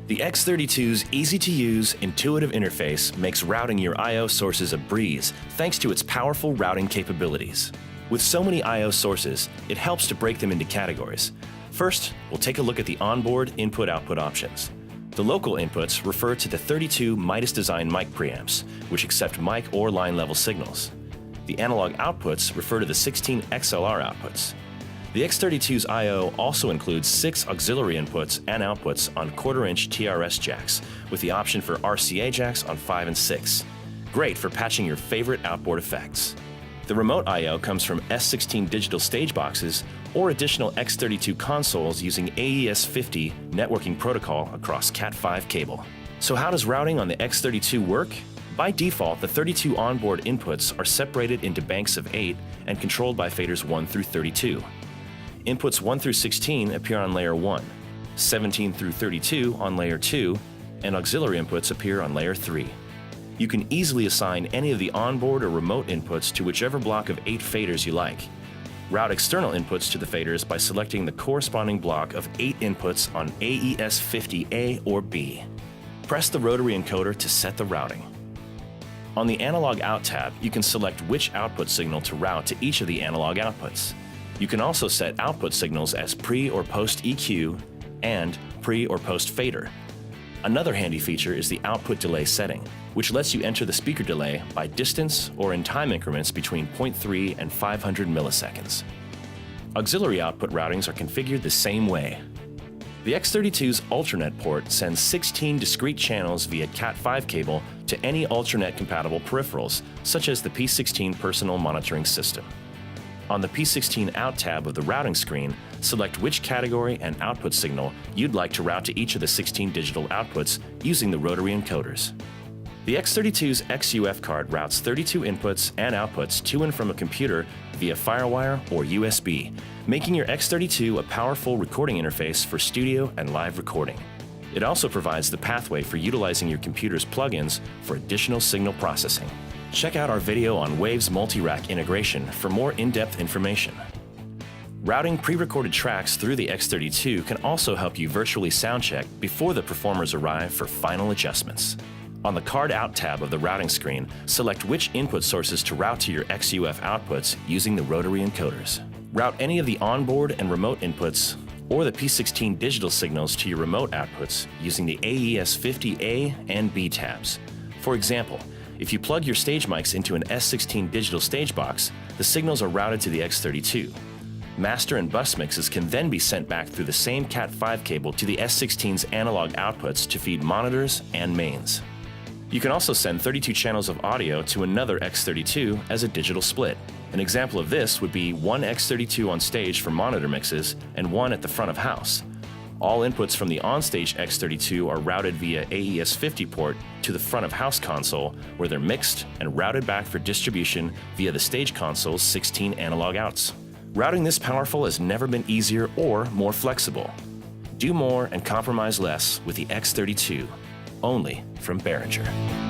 The X32's easy-to-use, intuitive interface makes routing your I/O sources a breeze thanks to its powerful routing capabilities. With so many I/O sources, it helps to break them into categories. First, we'll take a look at the onboard input-output options. The local inputs refer to the 32 Midas Design mic preamps, which accept mic or line level signals. The analog outputs refer to the 16 XLR outputs. The X32's I/O also includes 6 auxiliary inputs and outputs on 1/4-inch TRS jacks, with the option for RCA jacks on 5 and 6. Great for patching your favorite outboard effects. The remote I/O comes from S16 digital stage boxes or additional X32 consoles using AES-50 networking protocol across Cat5 cable. So how does routing on the X32 work? By default, the 32 onboard inputs are separated into banks of 8 and controlled by faders 1 through 32. Inputs 1 through 16 appear on layer 1, 17 through 32 on layer 2, and auxiliary inputs appear on layer 3. You can easily assign any of the onboard or remote inputs to whichever block of 8 faders you like. Route external inputs to the faders by selecting the corresponding block of 8 inputs on AES-50A or B. Press the rotary encoder to set the routing. On the Analog Out tab, you can select which output signal to route to each of the analog outputs. You can also set output signals as pre or post EQ and pre or post fader. Another handy feature is the output delay setting, which lets you enter the speaker delay by distance or in time increments between 0.3 and 500 milliseconds. Auxiliary output routings are configured the same way. The X32's Ultranet port sends 16 discrete channels via Cat5 cable to any Ultranet-compatible peripherals, such as the P16 personal monitoring system. On the P16 Out tab of the routing screen, select which category and output signal you'd like to route to each of the 16 digital outputs using the rotary encoders. The X32's XUF card routes 32 inputs and outputs to and from a computer via FireWire or USB, making your X32 a powerful recording interface for studio and live recording. It also provides the pathway for utilizing your computer's plugins for additional signal processing. Check out our video on Wave's multi-rack integration for more in-depth information. Routing pre-recorded tracks through the X32 can also help you virtually soundcheck before the performers arrive for final adjustments. On the Card Out tab of the routing screen, select which input sources to route to your XUF outputs using the rotary encoders. Route any of the onboard and remote inputs or the P16 digital signals to your remote outputs using the AES-50A and B tabs. For example, if you plug your stage mics into an S16 digital stage box, the signals are routed to the X32. Master and bus mixes can then be sent back through the same Cat5 cable to the S16's analog outputs to feed monitors and mains. You can also send 32 channels of audio to another X32 as a digital split. An example of this would be one X32 on stage for monitor mixes and one at the front of house. All inputs from the onstage X32 are routed via AES-50 port to the front of house console, where they're mixed and routed back for distribution via the stage console's 16 analog outs. Routing this powerful has never been easier or more flexible. Do more and compromise less with the X32, only from Behringer.